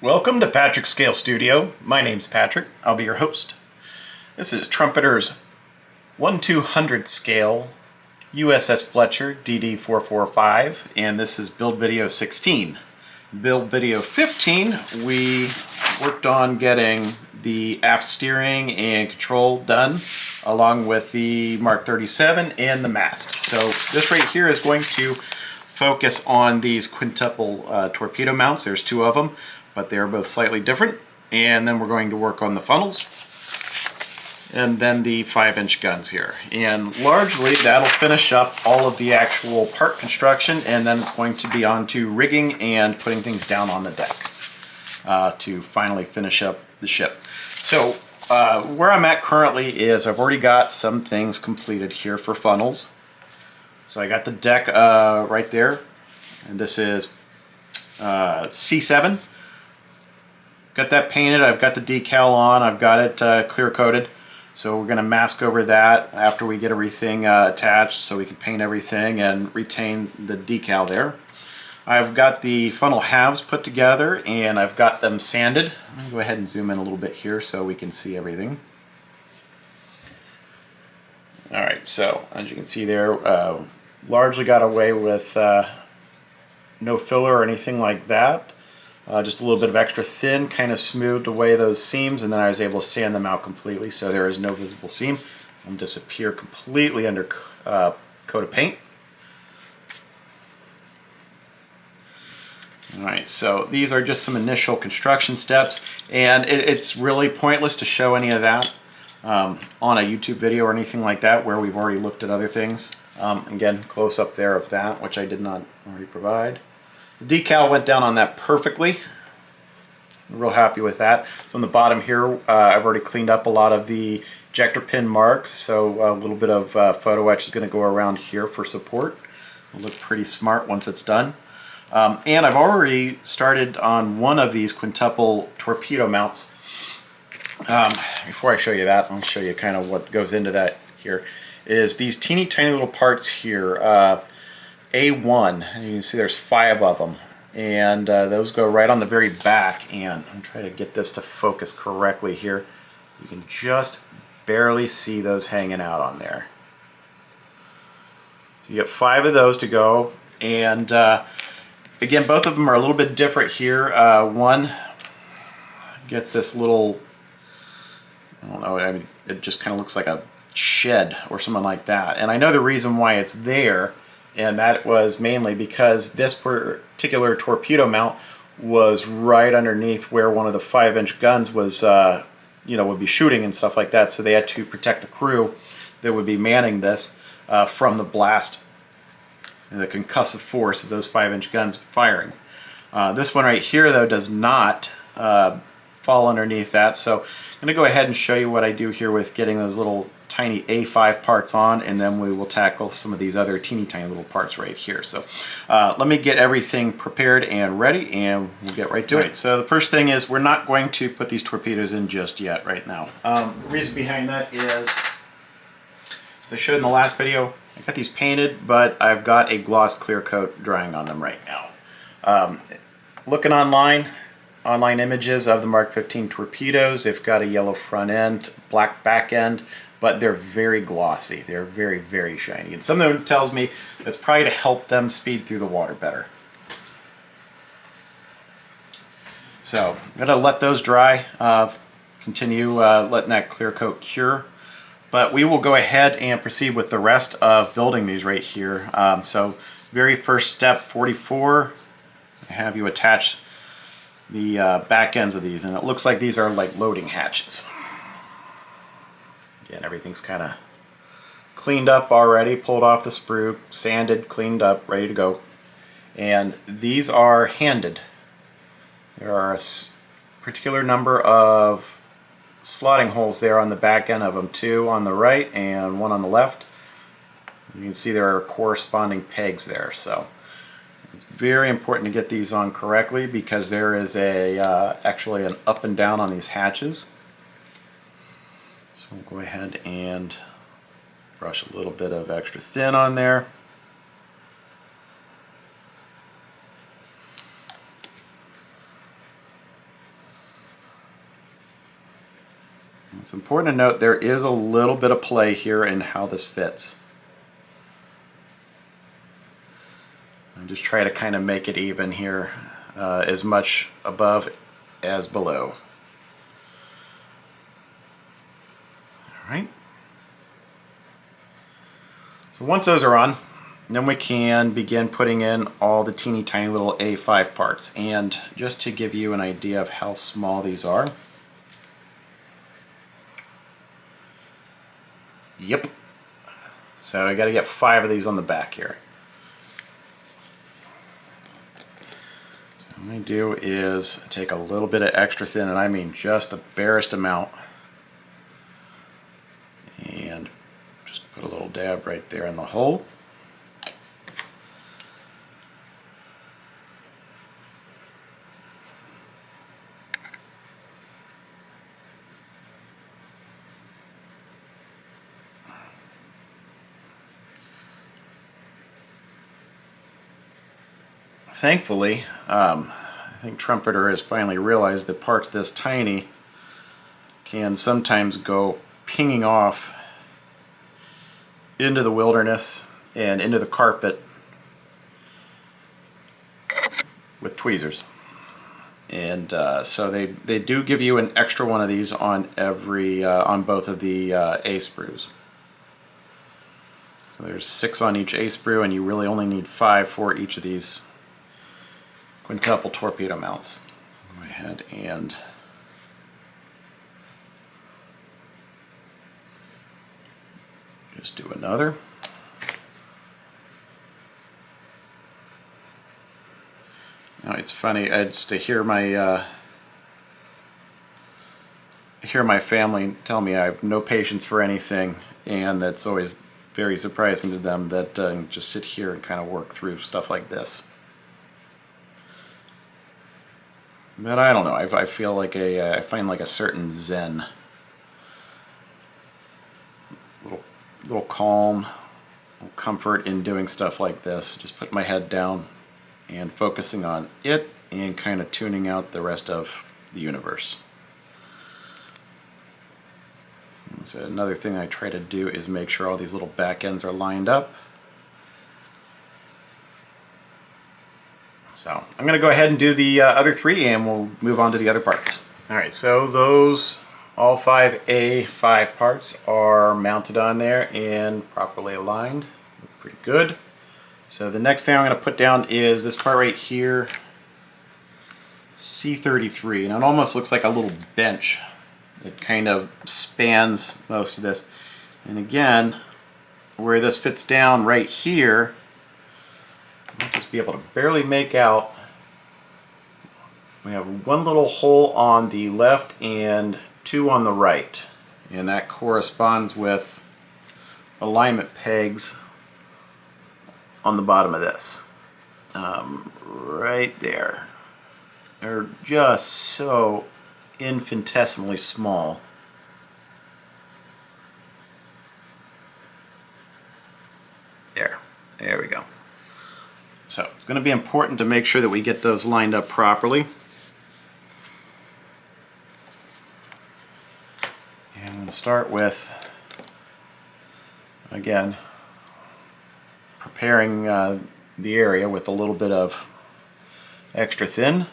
Welcome to Patrick's Scale Studio. My name's Patrick. I'll be your host. This is Trumpeter's 1/200 scale USS Fletcher DD-445, and this is build video 16. Build video 15, we worked on getting the aft steering and control done, along with the Mark 37 and the mast. So this right here is going to focus on these quintuple torpedo mounts. There's two of them, but they're both slightly different. And then we're going to work on the funnels and then the 5-inch guns here. And largely that'll finish up all of the actual part construction, and then it's going to be on to rigging and putting things down on the deck to finally finish up the ship. So where I'm at currently is I've already got some things completed here for funnels. So I got the deck right there, and this is C7. Got that painted, I've got the decal on, I've got it clear coated. So we're going to mask over that after we get everything attached so we can paint everything and retain the decal there. I've got the funnel halves put together and I've got them sanded. I'm going to go ahead and zoom in a little bit here so we can see everything. Alright, so as you can see there, largely got away with no filler or anything like that. Just a little bit of extra thin, kind of smoothed away those seams, and then I was able to sand them out completely so there is no visible seam. And disappear completely under coat of paint. Alright, so these are just some initial construction steps, and it's really pointless to show any of that on a YouTube video or anything like that where we've already looked at other things. Again, close up there of that, which I did not already provide. The decal went down on that perfectly. I'm real happy with that. So on the bottom here, I've already cleaned up a lot of the ejector pin marks, so a little bit of photo etch is going to go around here for support. It'll look pretty smart once it's done. And I've already started on one of these quintuple torpedo mounts. Before I show you that, I'll show you kind of what goes into that here. Is these teeny tiny little parts here. A1, and you can see there's 5 of them, and those go right on the very back, and I'm trying to get this to focus correctly here. You can just barely see those hanging out on there. So you get 5 of those to go, and again, both of them are a little bit different here. One gets this little, I don't know, I mean, it just kind of looks like a shed or something like that, and I know the reason why it's there. And that was mainly because this particular torpedo mount was right underneath where one of the 5-inch guns was, would be shooting and stuff like that. So they had to protect the crew that would be manning this from the blast and the concussive force of those 5-inch guns firing. This one right here, though, does not fall underneath that. So I'm going to go ahead and show you what I do here with getting those little tiny A5 parts on, and then we will tackle some of these other teeny tiny little parts right here. So let me get everything prepared and ready, and we'll get right to it. So the first thing is we're not going to put these torpedoes in just yet right now. The reason behind that is, as I showed in the last video, I got these painted, but I've got a gloss clear coat drying on them right now. Looking online images of the Mark 15 torpedoes, they've got a yellow front end, black back end, but they're very glossy. They're very, very shiny. And something tells me that's probably to help them speed through the water better. So I'm going to let those dry, continue letting that clear coat cure. But we will go ahead and proceed with the rest of building these right here. So very first step, 44, I have you attach the back ends of these, and it looks like these are like loading hatches. Again, everything's kind of cleaned up already, pulled off the sprue, sanded, cleaned up, ready to go. And these are handed. There are a particular number of slotting holes there on the back end of them, 2 on the right and 1 on the left. You can see there are corresponding pegs there, so it's very important to get these on correctly because there is actually an up and down on these hatches. So we'll go ahead and brush a little bit of extra thin on there. It's important to note there is a little bit of play here in how this fits. And just try to kind of make it even here, as much above as below. Alright. So once those are on, then we can begin putting in all the teeny tiny little A5 parts. And just to give you an idea of how small these are. Yep. So I got to get 5 of these on the back here. So what I do is take a little bit of extra thin, and I mean just the barest amount, and just put a little dab right there in the hole. Thankfully, I think Trumpeter has finally realized that parts this tiny can sometimes go pinging off into the wilderness and into the carpet with tweezers. And so they do give you an extra one of these on every on both of the A sprues. So there's 6 on each A sprue, and you really only need 5 for each of these quintuple torpedo mounts. Go ahead and just do another. Now it's funny, just to hear my family tell me I have no patience for anything, and that's always very surprising to them that just sit here and kind of work through stuff like this. But I don't know. I feel like I find like a certain zen, little calm, little comfort in doing stuff like this. Just putting my head down and focusing on it, and kind of tuning out the rest of the universe. And so another thing I try to do is make sure all these little back ends are lined up. So I'm going to go ahead and do the other 3, and we'll move on to the other parts. Alright, so those all 5 A5 parts are mounted on there and properly aligned. Look pretty good. So the next thing I'm going to put down is this part right here, C33, and it almost looks like a little bench that kind of spans most of this. And again, where this fits down right here, I'll just be able to barely make out. We have 1 little hole on the left and 2 on the right, and that corresponds with alignment pegs on the bottom of this. Right there. They're just so infinitesimally small. There we go. So it's going to be important to make sure that we get those lined up properly. And I'm going to start with, again, preparing the area with a little bit of extra thin.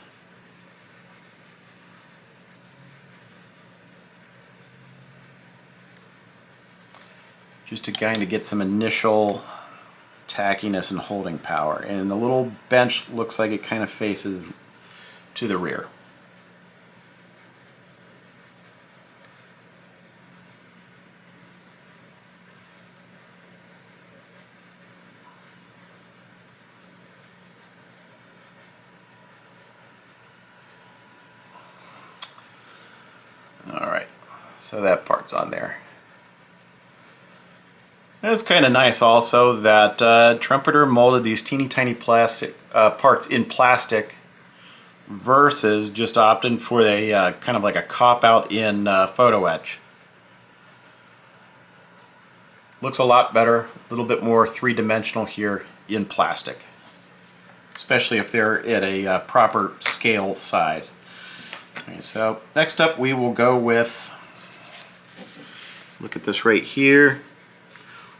Just to kind of get some initial tackiness and holding power. And the little bench looks like it kind of faces to the rear. Alright, so that part's on there. It's kind of nice also that Trumpeter molded these teeny tiny plastic parts in plastic versus just opting for a kind of like a cop-out in photo etch. Looks a lot better, a little bit more three-dimensional here in plastic, especially if they're at a proper scale size. Okay, so next up we will go with look at this right here.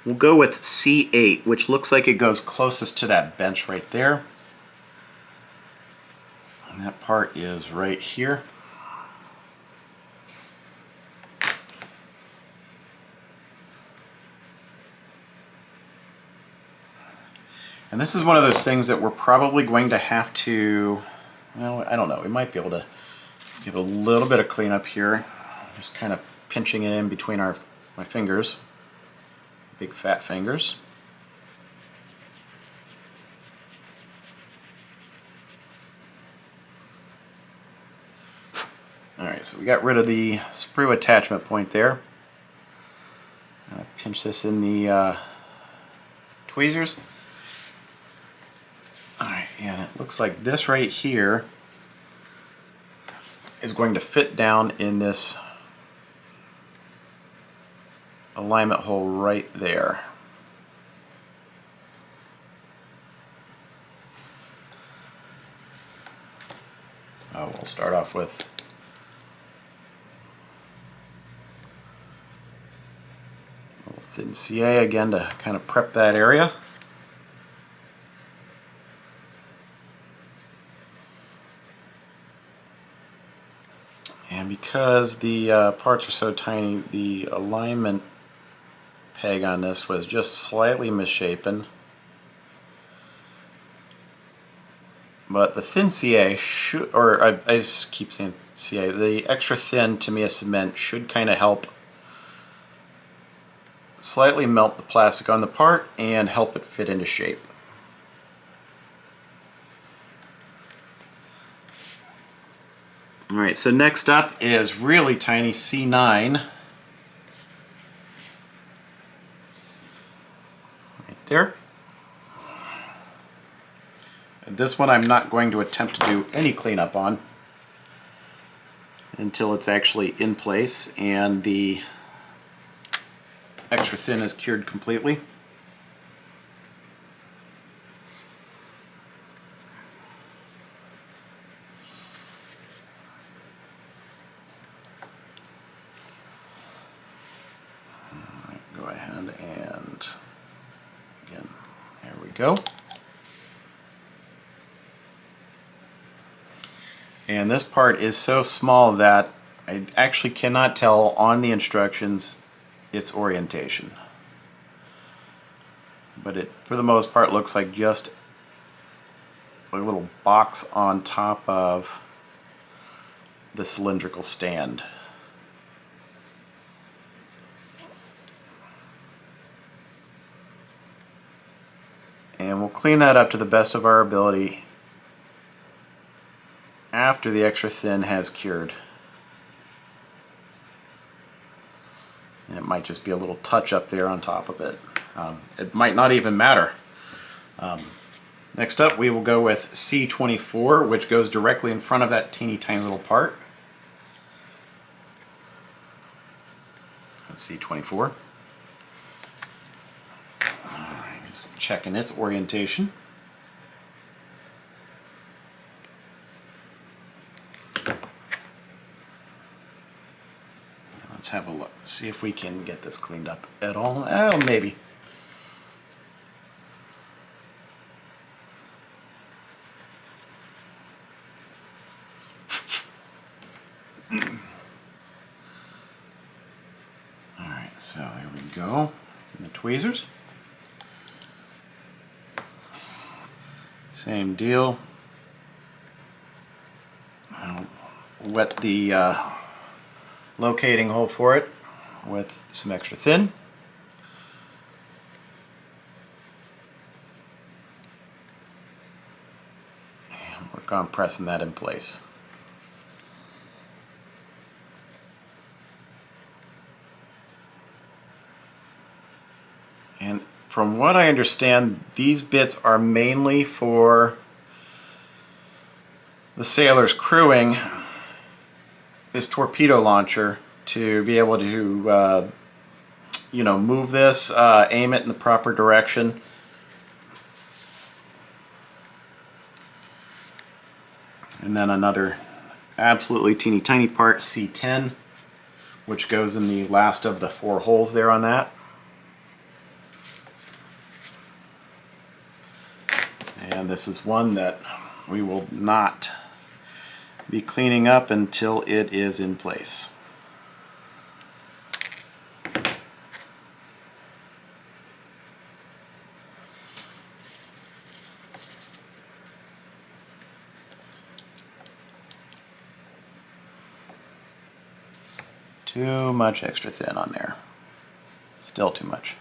We'll go with C8, which looks like it goes closest to that bench right there. And that part is right here. And this is one of those things that we're probably going to have to, well, I don't know, we might be able to give a little bit of cleanup here. Just kind of pinching it in between my fingers, big fat fingers. Alright, so we got rid of the sprue attachment point there. Pinch this in the tweezers. Alright, and it looks like this right here is going to fit down in this alignment hole right there. So we'll start off with a little thin CA again to kind of prep that area. And because the parts are so tiny, the alignment peg on this was just slightly misshapen. But the thin CA should, or I just keep saying CA, the extra thin Tamiya cement should kind of help slightly melt the plastic on the part and help it fit into shape. Alright, so next up is really tiny C9. Right there. And this one I'm not going to attempt to do any cleanup on until it's actually in place and the extra thin is cured completely. Go ahead and again, there we go. And this part is so small that I actually cannot tell on the instructions its orientation. But it, for the most part, looks like just a little box on top of the cylindrical stand. And we'll clean that up to the best of our ability after the extra thin has cured. And it might just be a little touch up there on top of it. It might not even matter. Next up we will go with C24, which goes directly in front of that teeny tiny little part. That's C24. Just checking its orientation. Let's have a look, see if we can get this cleaned up at all. Oh, maybe. Alright, so there we go. It's in the tweezers. Same deal. I'll wet the locating hole for it with some extra thin. And work on pressing that in place. And from what I understand, these bits are mainly for the sailors crewing this torpedo launcher to be able to you know, move this, aim it in the proper direction. And then another absolutely teeny tiny part, C10, which goes in the last of the 4 holes there on that. And this is one that we will not be cleaning up until it is in place. Too much extra thin on there. Still too much.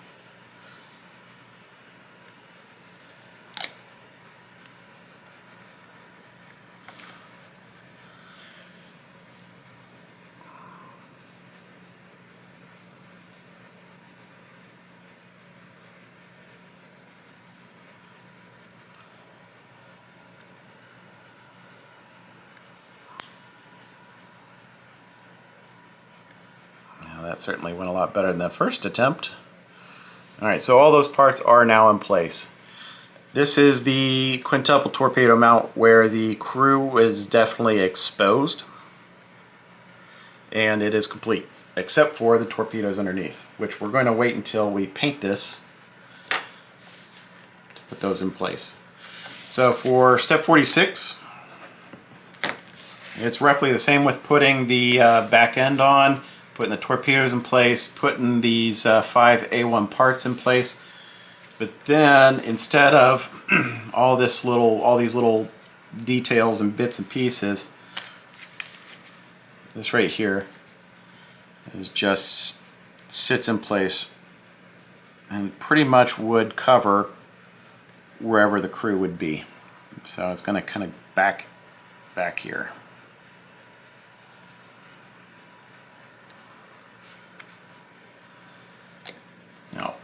That certainly went a lot better than the first attempt. Alright, so all those parts are now in place. This is the quintuple torpedo mount where the crew is definitely exposed. And it is complete, except for the torpedoes underneath, which we're going to wait until we paint this to put those in place. So for step 46, it's roughly the same with putting the back end on, putting the torpedoes in place, putting these 5 A1 parts in place. But then instead of all these little details and bits and pieces, this right here is just sits in place and pretty much would cover wherever the crew would be. So it's going to kind of back here. Now,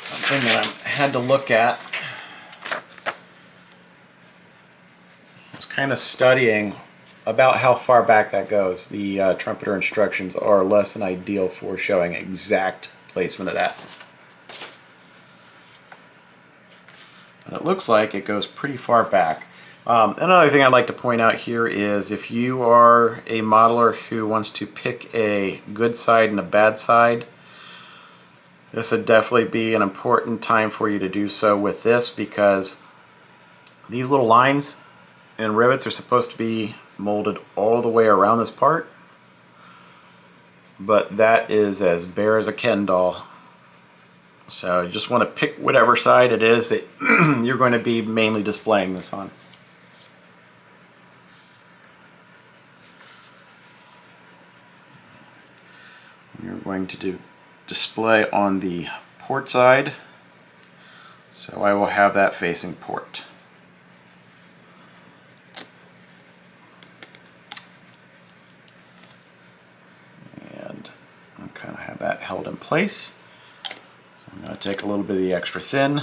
something that I had to look at, I was kind of studying about how far back that goes. The trumpeter instructions are less than ideal for showing exact placement of that. But it looks like it goes pretty far back. Another thing I'd like to point out here is if you are a modeler who wants to pick a good side and a bad side, this would definitely be an important time for you to do so with this, because these little lines and rivets are supposed to be molded all the way around this part, but that is as bare as a Ken doll. So you just want to pick whatever side it is that you're going to be mainly displaying this on. You're going to display on the port side, so I will have that facing port. And I kind of have that held in place. So I'm going to take a little bit of the extra thin.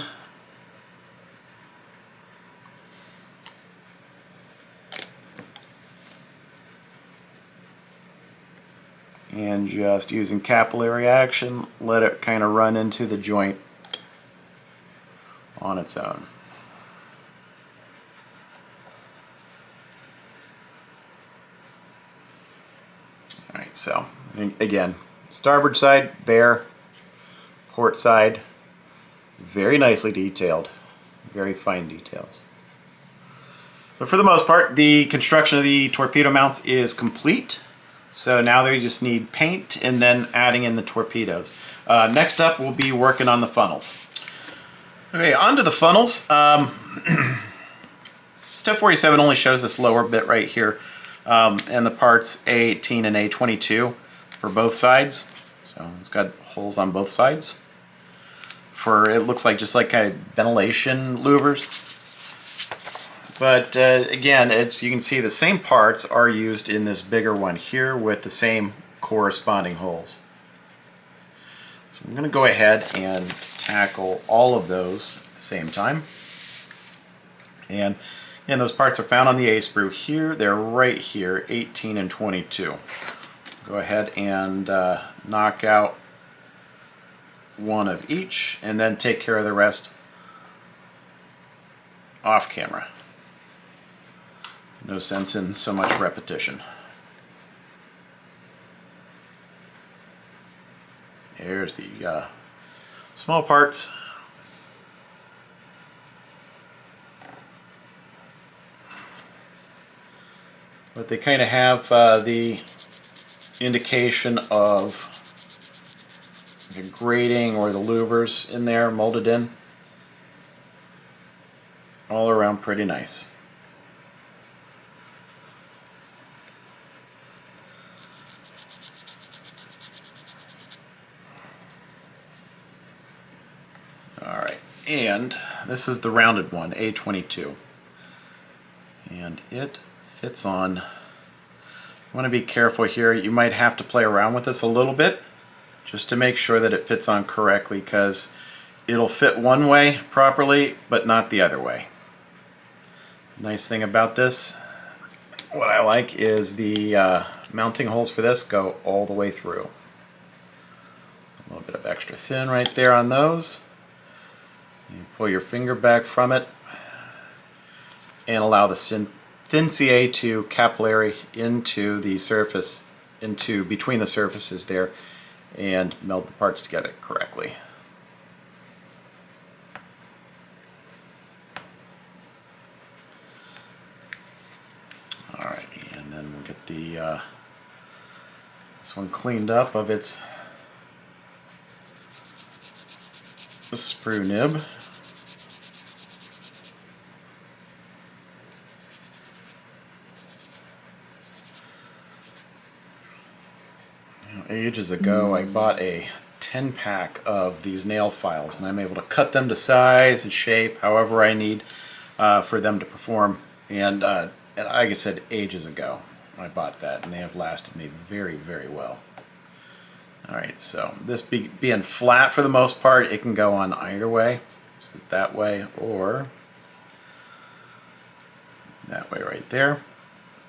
And just using capillary action, let it kind of run into the joint on its own. Alright, so again, starboard side, bare, port side, very nicely detailed, very fine details. But for the most part, the construction of the torpedo mounts is complete. So now they just need paint and then adding in the torpedoes. Next up, we'll be working on the funnels. Okay, on to the funnels. Step 47 only shows this lower bit right here, and the parts A18 and A22 for both sides. So it's got holes on both sides. It looks like just like kind of ventilation louvers. But again, you can see the same parts are used in this bigger one here with the same corresponding holes. So I'm going to go ahead and tackle all of those at the same time. And those parts are found on the A-sprue here. They're right here, 18 and 22. Go ahead and knock out one of each and then take care of the rest off camera. No sense in so much repetition. Here's the small parts. But they kind of have the indication of the grating or the louvers in there molded in. All around pretty nice. Alright, and this is the rounded one, A22. And it fits on. You want to be careful here. You might have to play around with this a little bit just to make sure that it fits on correctly, because it'll fit one way properly but not the other way. Nice thing about this, what I like, is the mounting holes for this go all the way through. A little bit of extra thin right there on those. You pull your finger back from it and allow the thin CA to capillary into the surface, into between the surfaces there, and meld the parts together correctly. Alright, and then we'll get the this one cleaned up of its sprue nib. Ages ago I bought a 10-pack of these nail files, and I'm able to cut them to size and shape however I need for them to perform. And like I said, ages ago I bought that, and they have lasted me very, very well. Alright, so this being flat for the most part, it can go on either way. So it's that way or that way right there,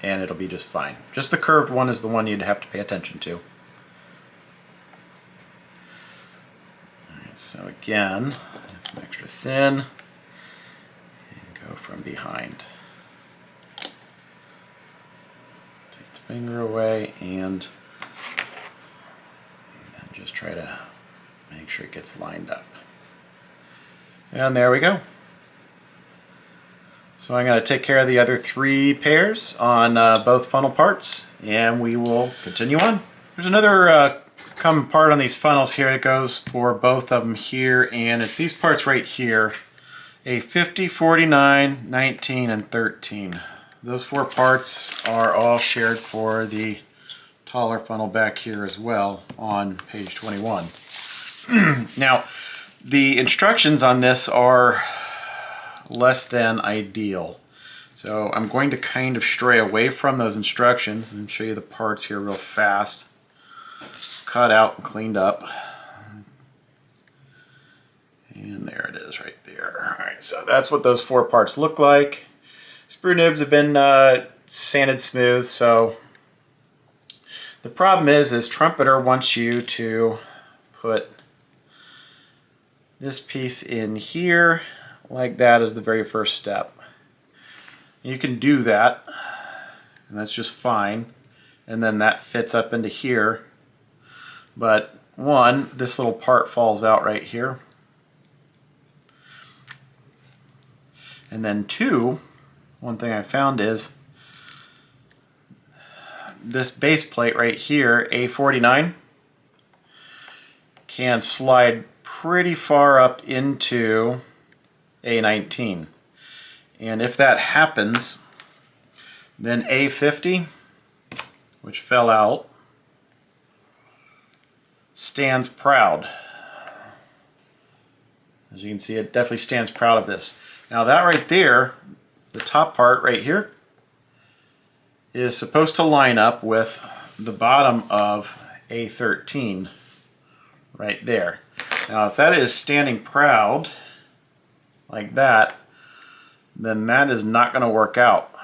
and it'll be just fine. Just the curved one is the one you'd have to pay attention to. So again, get some extra thin and go from behind. Take the finger away and then just try to make sure it gets lined up. And there we go. So I'm going to take care of the other 3 pairs on both funnel parts, and we will continue on. There's another common part on these funnels here that goes for both of them here, and it's these parts right here, a 50, 49, 19, and 13. Those 4 parts are all shared for the taller funnel back here as well on page 21. Now, the instructions on this are less than ideal, so I'm going to kind of stray away from those instructions and show you the parts here real fast. Cut out and cleaned up, and there it is right there. Alright, so that's what those 4 parts look like. Sprue nibs have been sanded smooth, so the problem is Trumpeter wants you to put this piece in here like that as the very first step. You can do that, and that's just fine, and then that fits up into here. But one, this little part falls out right here. And then 2, one thing I found is this base plate right here, A49, can slide pretty far up into A19. And if that happens, then A50, which fell out, stands proud. As you can see, it definitely stands proud of this. Now that right there, the top part right here, is supposed to line up with the bottom of A13 right there. Now if that is standing proud like that, then that is not going to work out.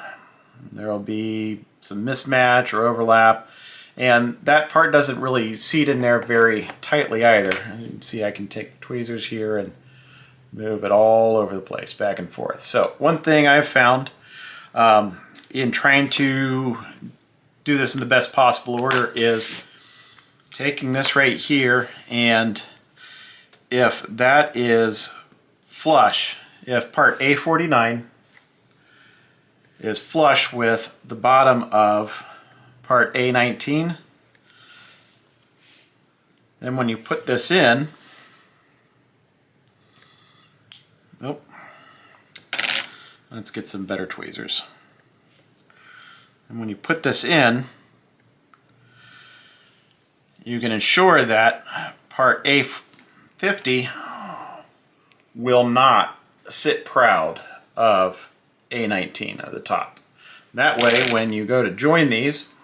There will be some mismatch or overlap, and that part doesn't really seat in there very tightly either. As you can see, I can take tweezers here and move it all over the place, back and forth. So one thing I've found in trying to do this in the best possible order is taking this right here, and if that is flush, if part A49 is flush with the bottom of part A19, then when you put this in, let's get some better tweezers. And when you put this in, you can ensure that part A50 will not sit proud of A19 at the top. That way, when you go to join these,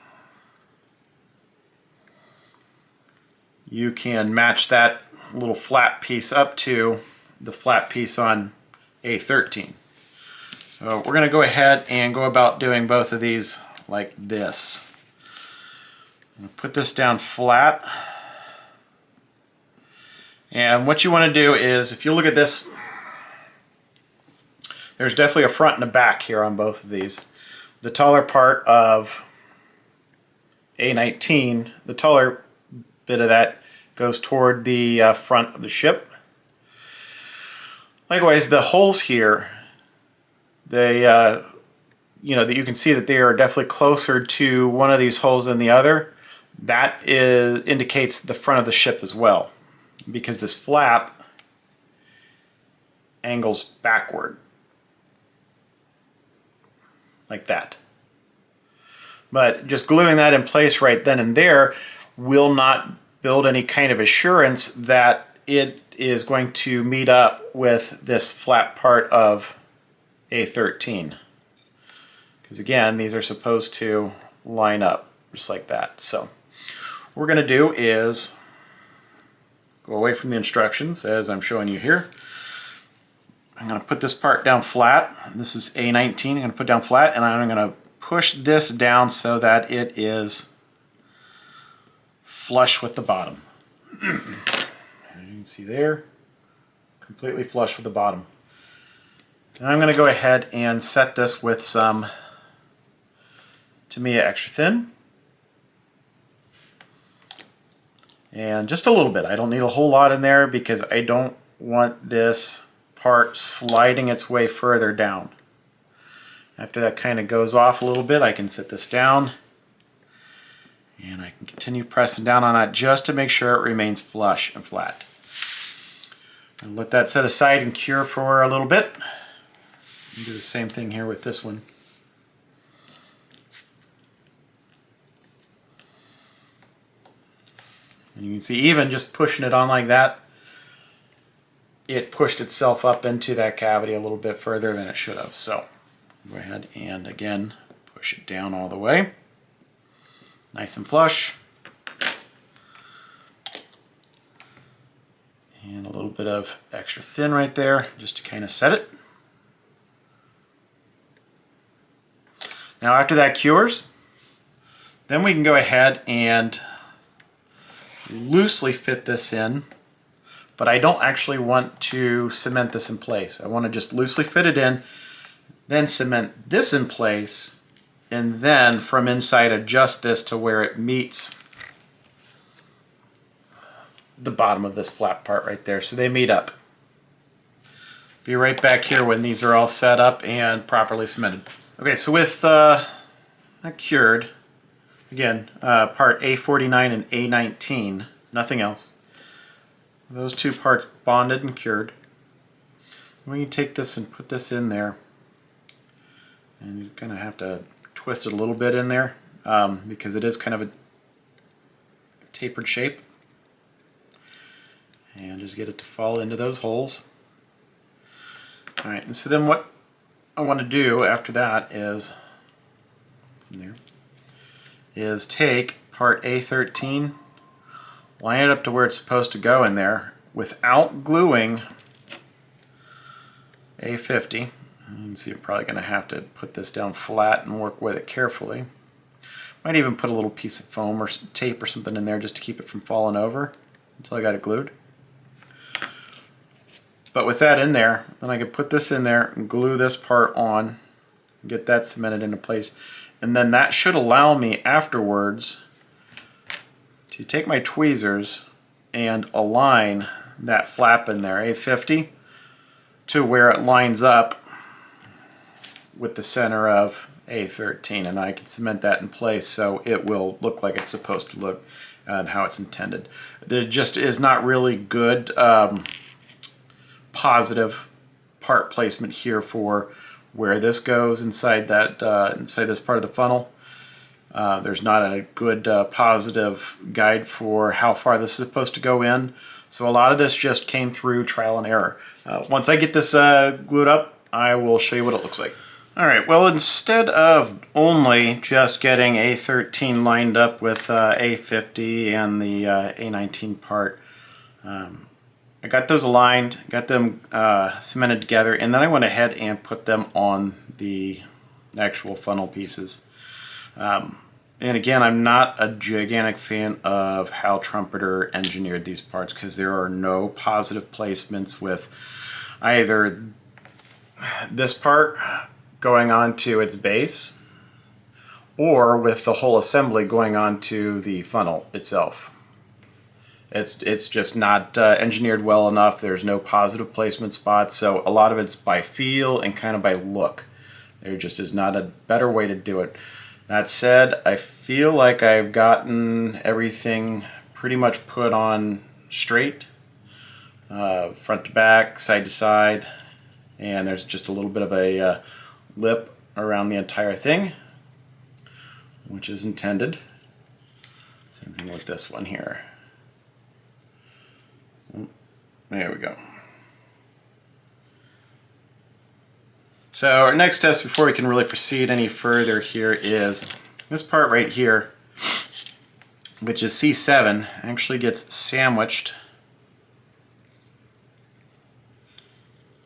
you can match that little flat piece up to the flat piece on A13. So we're going to go ahead and go about doing both of these like this. I'm going to put this down flat. And what you want to do is, if you look at this, there's definitely a front and a back here on both of these. The taller part of A19, the taller bit of that goes toward the front of the ship. Likewise, the holes here, they, that you can see that they are definitely closer to one of these holes than the other. That indicates the front of the ship as well, because this flap angles backward, like that. But just gluing that in place right then and there will not build any kind of assurance that it is going to meet up with this flat part of A13. Because again, these are supposed to line up just like that. So what we're going to do is go away from the instructions as I'm showing you here. I'm going to put this part down flat. This is A19. I'm going to put down flat, and I'm going to push this down so that it is flush with the bottom. You can see there, completely flush with the bottom. And I'm going to go ahead and set this with some Tamiya extra thin. And just a little bit. I don't need a whole lot in there because I don't want this part sliding its way further down. After that kind of goes off a little bit, I can set this down and I can continue pressing down on that just to make sure it remains flush and flat. And let that set aside and cure for a little bit. And do the same thing here with this one. And you can see, even just pushing it on like that, it pushed itself up into that cavity a little bit further than it should have. So go ahead and again push it down all the way. Nice and flush. And a little bit of extra thin right there just to kind of set it. Now after that cures, then we can go ahead and loosely fit this in, but I don't actually want to cement this in place. I want to just loosely fit it in, then cement this in place, and then from inside adjust this to where it meets the bottom of this flat part right there, so they meet up. Be right back here when these are all set up and properly cemented. Okay, so with that cured, again, part A49 and A19, nothing else. Those two parts bonded and cured. When you take this and put this in there, and you're going to have to twist it a little bit in there because it is kind of a tapered shape. And just get it to fall into those holes. Alright, and so then what I want to do after that is, what's in there, is take part A13, line it up to where it's supposed to go in there without gluing A50. You can see I'm probably going to have to put this down flat and work with it carefully. Might even put a little piece of foam or tape or something in there just to keep it from falling over until I got it glued. But with that in there, then I could put this in there and glue this part on, get that cemented into place, and then that should allow me afterwards to take my tweezers and align that flap in there, A50, to where it lines up with the center of A13, and I can cement that in place so it will look like it's supposed to look and how it's intended. There just is not really good positive part placement here for where this goes inside that inside this part of the funnel. There's not a good positive guide for how far this is supposed to go in. So a lot of this just came through trial and error. Once I get this glued up, I will show you what it looks like. Alright, well, instead of only just getting A13 lined up with A50 and the A19 part, I got those aligned, got them cemented together, and then I went ahead and put them on the actual funnel pieces. And again, I'm not a gigantic fan of how Trumpeter engineered these parts, because there are no positive placements with either this part going on to its base or with the whole assembly going on to the funnel itself. It's just not engineered well enough. There's no positive placement spots, so a lot of it's by feel and kind of by look. There just is not a better way to do it. That said, I feel like I've gotten everything pretty much put on straight, front to back, side to side, and there's just a little bit of a lip around the entire thing, which is intended. Same thing with this one here. There we go. So our next steps before we can really proceed any further here is this part right here, which is C7, actually gets sandwiched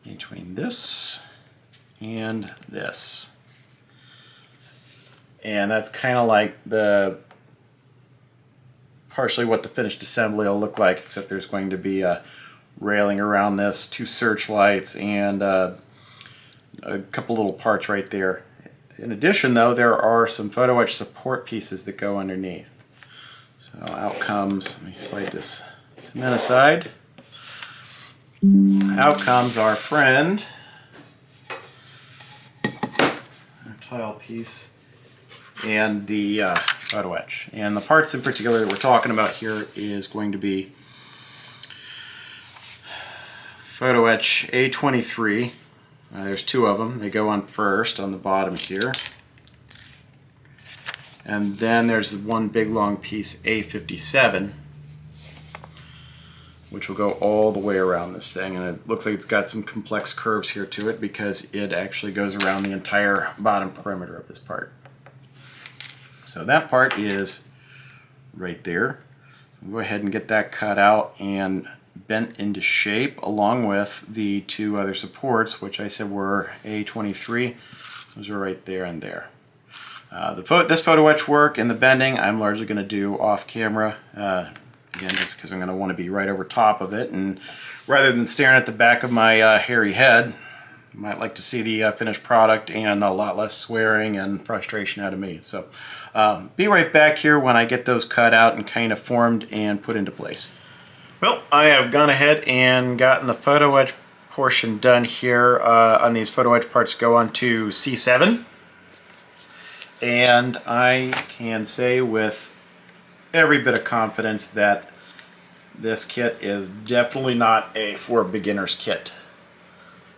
between this and this. And that's kind of like the partially what the finished assembly will look like, except there's going to be a railing around this, 2 searchlights, and a couple little parts right there. In addition, though, there are some photo etch support pieces that go underneath. So out comes, let me slide this cement aside. Out comes our friend, our tile piece, and the photo etch. And the parts in particular that we're talking about here is going to be photo etch A23. There's 2 of them. They go on first on the bottom here. And then there's one big long piece, A57, which will go all the way around this thing. And it looks like it's got some complex curves here to it because it actually goes around the entire bottom perimeter of this part. So that part is right there. I'll go ahead and get that cut out and bent into shape, along with the 2 other supports, which I said were A23. Those are right there and there. This photo etch work and the bending I'm largely going to do off camera, again, just because I'm going to want to be right over top of it, and rather than staring at the back of my hairy head, you might like to see the finished product and a lot less swearing and frustration out of me. So be right back here when I get those cut out and kind of formed and put into place. Well, I have gone ahead and gotten the photo etch portion done here on these photo etch parts go on to C7. And I can say with every bit of confidence that this kit is definitely not a for beginners kit.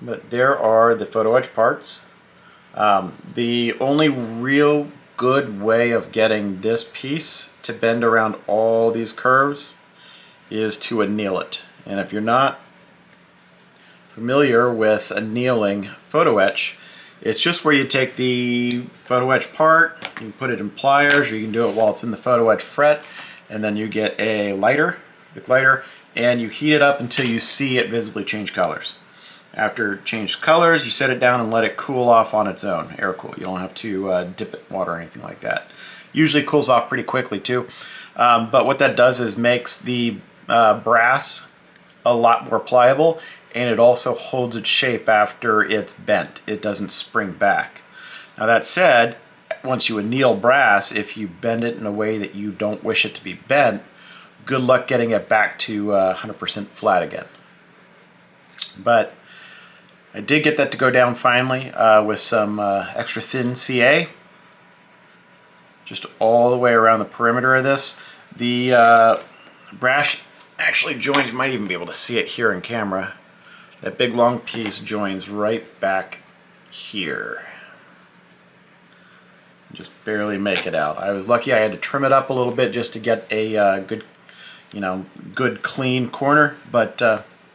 But there are the photo etch parts. The only real good way of getting this piece to bend around all these curves is to anneal it. And if you're not familiar with annealing photo etch, it's just where you take the photo etch part, you can put it in pliers, or you can do it while it's in the photo etch fret, and then you get a lighter, and you heat it up until you see it visibly change colors. After it changed colors, you set it down and let it cool off on its own, air cool. You don't have to dip it in water or anything like that. Usually cools off pretty quickly too. But what that does is makes the brass a lot more pliable, and it also holds its shape after it's bent. It doesn't spring back. Now that said, once you anneal brass, if you bend it in a way that you don't wish it to be bent, good luck getting it back to 100% flat again. But I did get that to go down finally with some extra thin CA, just all the way around the perimeter of this. The brass actually joins, you might even be able to see it here in camera. That big long piece joins right back here. Just barely make it out. I was lucky I had to trim it up a little bit just to get a good, good clean corner, but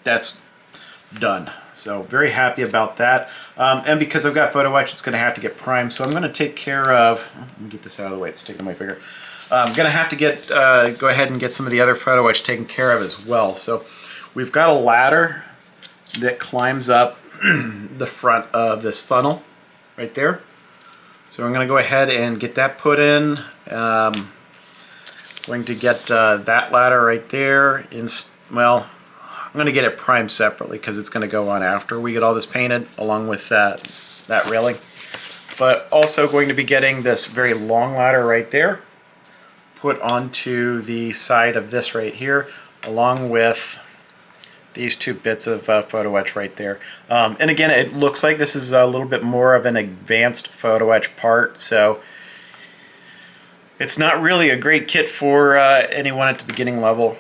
that's done. So very happy about that. And because I've got photo etch, it's going to have to get primed. So I'm going to take care of, let me get this out of the way, it's sticking my finger. I'm going to have to get, go ahead and get some of the other photo etch taken care of as well. So we've got a ladder that climbs up the front of this funnel right there. So I'm going to go ahead and get that put in. Going to get that ladder right there. Well, I'm going to get it primed separately because it's going to go on after we get all this painted, along with that railing. But also going to be getting this very long ladder right there put onto the side of this right here, along with these two bits of photo etch right there. And again, it looks like this is a little bit more of an advanced photo etch part, so it's not really a great kit for anyone at the beginning level,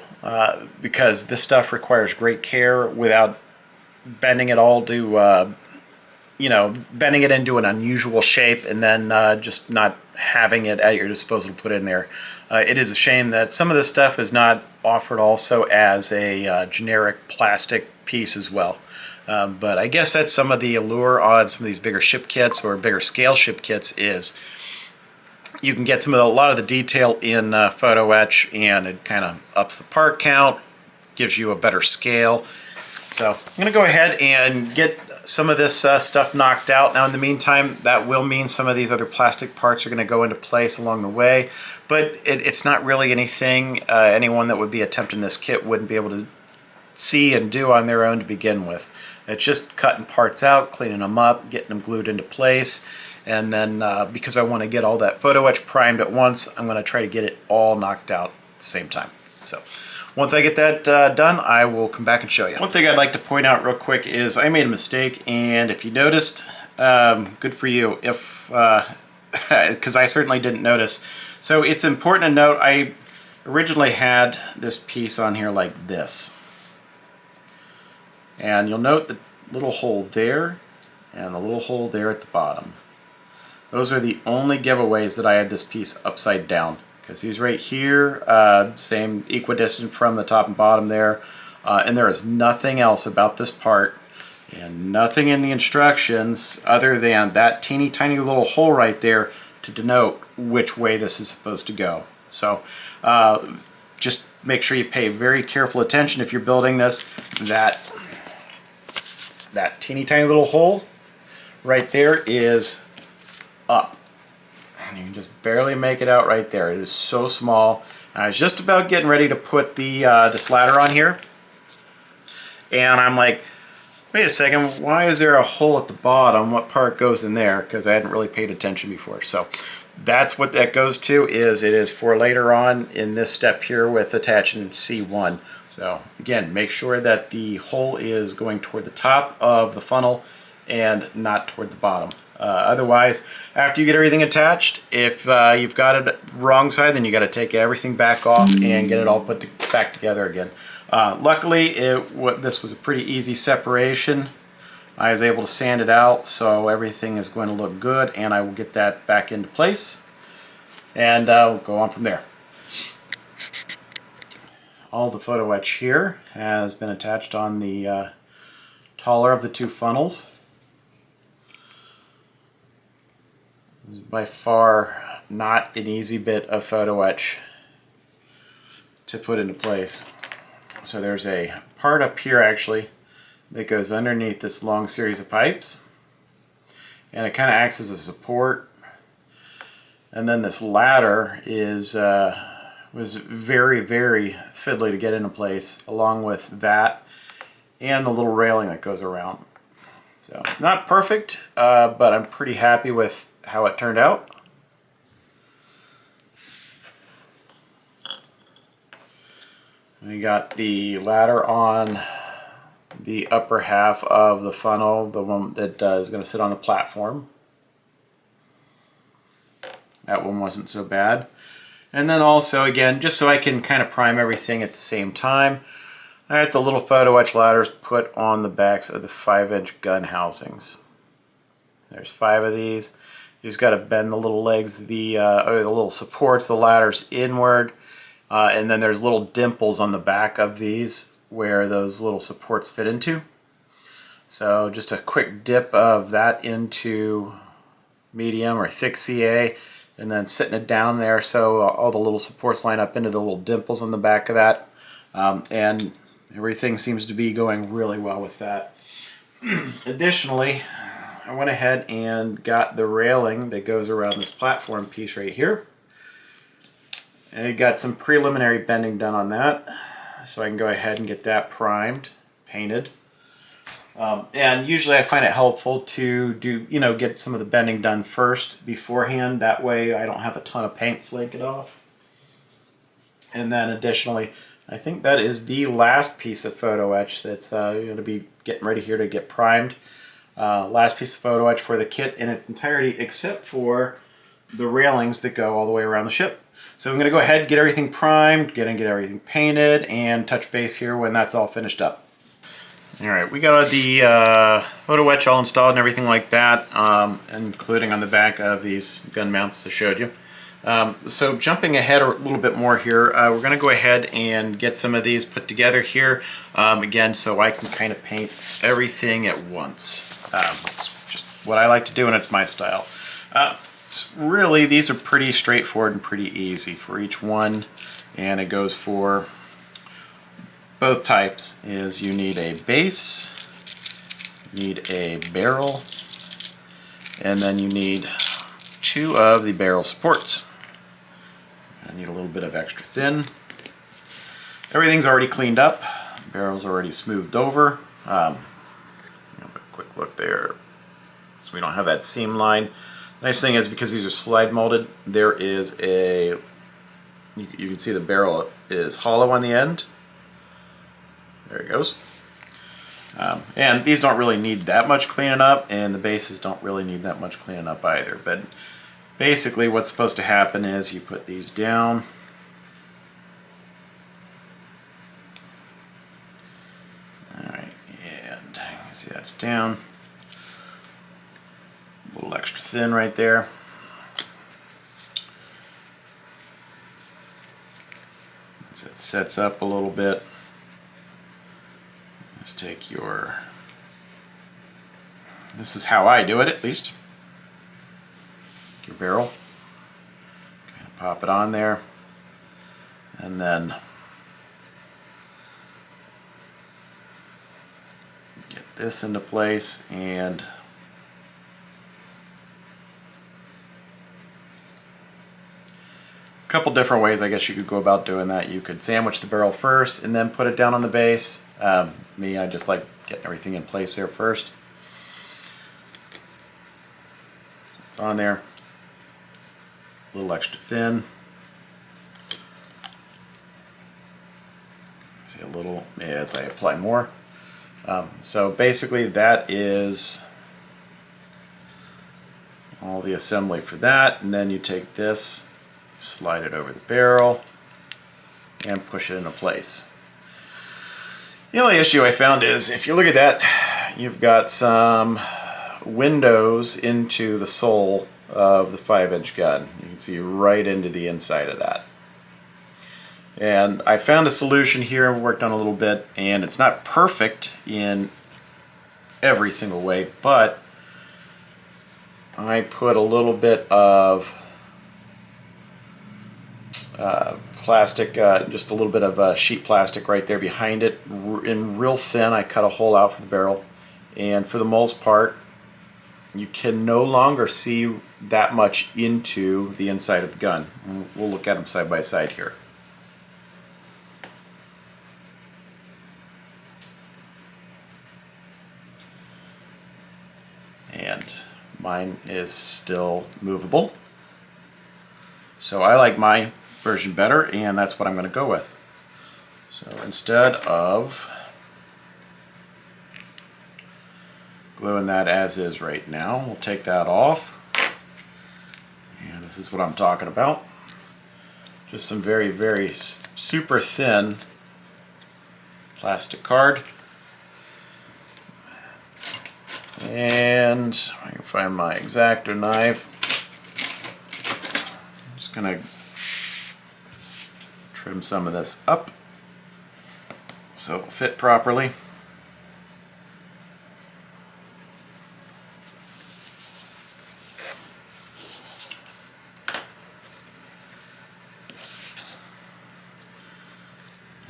because this stuff requires great care without bending it all to, bending it into an unusual shape and then just not having it at your disposal to put in there. It is a shame that some of this stuff is not offered also as a generic plastic piece as well. But I guess that's some of the allure on some of these bigger ship kits or bigger scale ship kits is you can get a lot of the detail in photo etch, and it kind of ups the part count, gives you a better scale. So I'm going to go ahead and get some of this stuff knocked out. Now in the meantime, that will mean some of these other plastic parts are going to go into place along the way, but it's not really anything anyone that would be attempting this kit wouldn't be able to see and do on their own to begin with. It's just cutting parts out, cleaning them up, getting them glued into place, and then because I want to get all that photo etch primed at once, I'm going to try to get it all knocked out at the same time. So once I get that done, I will come back and show you. One thing I'd like to point out real quick is I made a mistake, and if you noticed, good for you, if because I certainly didn't notice. So it's important to note, I originally had this piece on here like this. And you'll note the little hole there and the little hole there at the bottom. Those are the only giveaways that I had this piece upside down, because he's right here, same equidistant from the top and bottom there, and there is nothing else about this part and nothing in the instructions other than that teeny tiny little hole right there to denote which way this is supposed to go. So just make sure you pay very careful attention if you're building this, that teeny tiny little hole right there is up. And you can just barely make it out right there. It is so small. I was just about getting ready to put the this ladder on here, and I'm like, wait a second, why is there a hole at the bottom? What part goes in there? Because I hadn't really paid attention before. So that's what that goes to. It is for later on in this step here with attaching C1. So again, make sure that the hole is going toward the top of the funnel and not toward the bottom. Otherwise, after you get everything attached, if you've got it wrong side, then you got to take everything back off and get it all put back together again. Luckily, this was a pretty easy separation. I was able to sand it out, so everything is going to look good, and I will get that back into place, and we'll go on from there. All the photo etch here has been attached on the taller of the two funnels. This is by far not an easy bit of photo etch to put into place. So there's a part up here actually that goes underneath this long series of pipes, and it kind of acts as a support. And then this ladder was very, very fiddly to get into place, along with that and the little railing that goes around. So not perfect, but I'm pretty happy with how it turned out. We got the ladder on the upper half of the funnel, the one that is going to sit on the platform. That one wasn't so bad. And then also, again, just so I can kind of prime everything at the same time, I had the little photo etch ladders put on the backs of the 5-inch gun housings. There's 5 of these. You just got to bend the little legs, or the little supports, the ladders inward, and then there's little dimples on the back of these where those little supports fit into. So just a quick dip of that into medium or thick CA, and then sitting it down there so all the little supports line up into the little dimples on the back of that, and everything seems to be going really well with that. Additionally, I went ahead and got the railing that goes around this platform piece right here. And I got some preliminary bending done on that, so I can go ahead and get that primed, painted. And usually I find it helpful to do, get some of the bending done first beforehand. That way I don't have a ton of paint flaking off. And then additionally, I think that is the last piece of photo etch that's going to be getting ready here to get primed. Last piece of photo etch for the kit in its entirety, except for the railings that go all the way around the ship. So I'm going to go ahead and get everything primed, get everything painted, and touch base here when that's all finished up. Alright, we got the photo etch all installed and everything like that, including on the back of these gun mounts I showed you. So jumping ahead a little bit more here, we're going to go ahead and get some of these put together here, again, so I can kind of paint everything at once. It's just what I like to do, and it's my style. Really, these are pretty straightforward and pretty easy for each one, and it goes for both types. Is you need a base, you need a barrel, and then you need 2 of the barrel supports. I need a little bit of extra thin. Everything's already cleaned up. The barrel's already smoothed over. A quick look there, so we don't have that seam line. Nice thing is, because these are slide molded, there is you can see the barrel is hollow on the end. There it goes. And these don't really need that much cleaning up, and the bases don't really need that much cleaning up either. But basically what's supposed to happen is you put these down. Alright, and you see that's down. A little extra thin right there. As it sets up a little bit, just take this is how I do it, at least. Your barrel, kind of pop it on there, and then get this into place, and a couple different ways I guess you could go about doing that. You could sandwich the barrel first and then put it down on the base. Me, I just like getting everything in place there first. It's on there. A little extra thin. See a little as I apply more. So basically that is all the assembly for that, and then you take this, slide it over the barrel, and push it into place. The only issue I found is, if you look at that, you've got some windows into the sole of the 5-inch gun. You can see right into the inside of that. And I found a solution here and worked on a little bit, and it's not perfect in every single way, but I put a little bit of plastic, just a little bit of sheet plastic right there behind it, in real thin. I cut a hole out for the barrel, and for the most part you can no longer see that much into the inside of the gun. We'll look at them side by side here. And mine is still movable, so I like my version better, and that's what I'm going to go with. So instead of gluing that as is right now, we'll take that off. And this is what I'm talking about. Just some very, very super thin plastic card. And I can find my X-Acto knife. I'm just going to trim some of this up so it'll fit properly.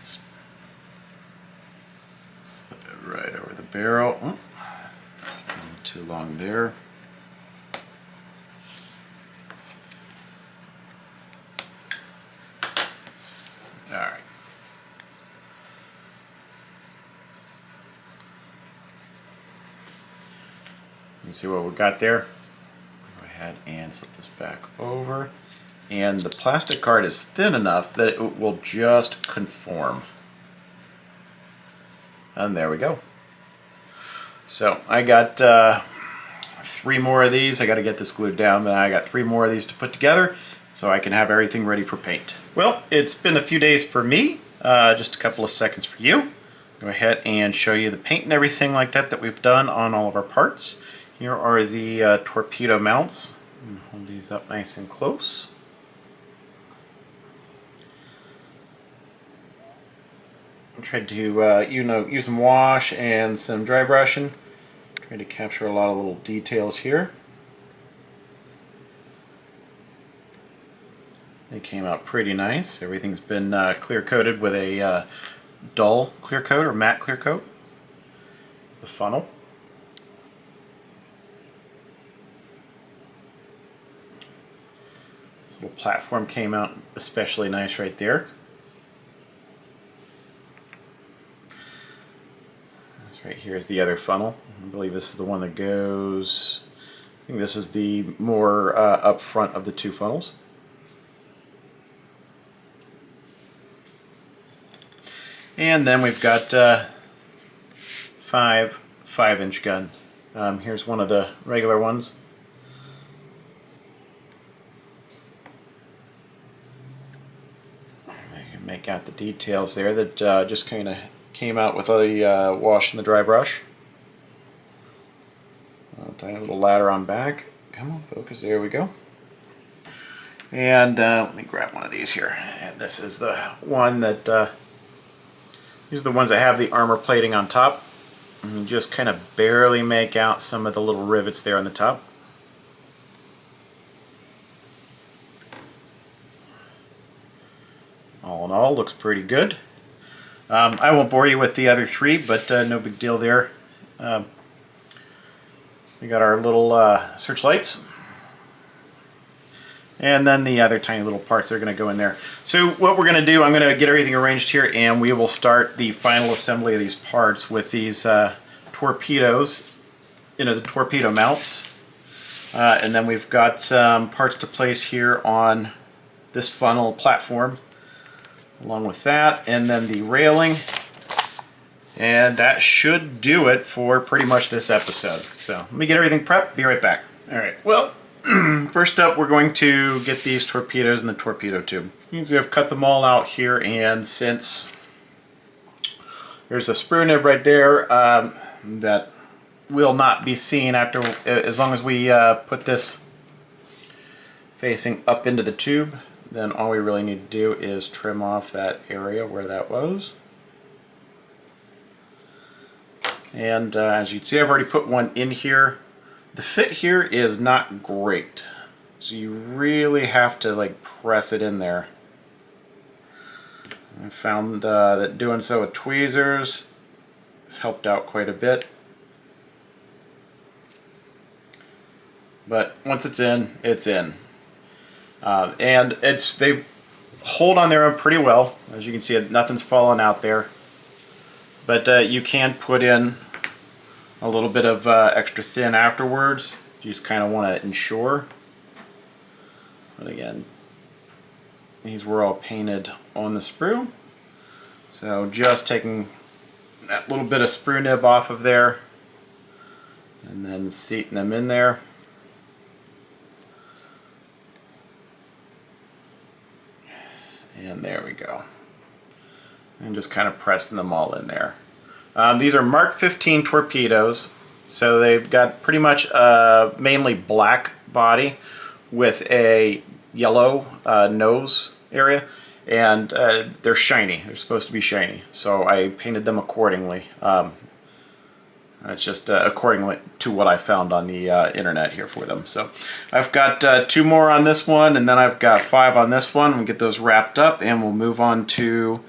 Just slip it right over the barrel. Oh, too long there. Alright. You see what we got there? Go ahead and slip this back over. And the plastic card is thin enough that it will just conform. And there we go. So I got 3 more of these. I got to get this glued down, but I got 3 more of these to put together so I can have everything ready for paint. Well, it's been a few days for me, just a couple of seconds for you. Go ahead and show you the paint and everything like that we've done on all of our parts. Here are the torpedo mounts. Hold these up nice and close. I tried to use some wash and some dry brushing. Trying to capture a lot of little details here. They came out pretty nice. Everything's been clear coated with a dull clear coat or matte clear coat. It's the funnel. This little platform came out especially nice right there. Right here is the other funnel. I believe this is the one that goes, I think this is the more up front of the 2 funnels. And then we've got 5 5-inch guns. Here's one of the regular ones. I can make out the details there that just kind of came out with a wash and the dry brush. Tiny little ladder on back. Come on, focus. There we go. And let me grab one of these here. And this is the one that these are the ones that have the armor plating on top. And you just kind of barely make out some of the little rivets there on the top. All in all, looks pretty good. I won't bore you with the other 3, but no big deal there. We got our little searchlights. And then the other tiny little parts that are going to go in there. So what we're going to do, I'm going to get everything arranged here, and we will start the final assembly of these parts with these torpedoes, the torpedo mounts. And then we've got some parts to place here on this funnel platform, along with that, and then the railing. And that should do it for pretty much this episode. So let me get everything prepped, be right back. Alright, well, first up we're going to get these torpedoes in the torpedo tube. You can see I've cut them all out here, and since there's a sprue nib right there that will not be seen after, as long as we put this facing up into the tube, then all we really need to do is trim off that area where that was. And as you can see, I've already put one in here. The fit here is not great, so you really have to like press it in there. I found that doing so with tweezers has helped out quite a bit. But once it's in, it's in. And they hold on their own pretty well. As you can see, nothing's falling out there. But you can put in a little bit of extra thin afterwards. You just kind of want to ensure. But again, these were all painted on the sprue, So just taking that little bit of sprue nib off of there and then seating them in there. And there we go. And just kind of pressing them all in there. These are Mark 15 torpedoes, so they've got pretty much mainly black body with a yellow nose area, and they're shiny. They're supposed to be shiny, so I painted them accordingly. It's just according to what I found on the internet here for them. So I've got 2 more on this one, and then I've got 5 on this one. We'll get those wrapped up, and we'll move on to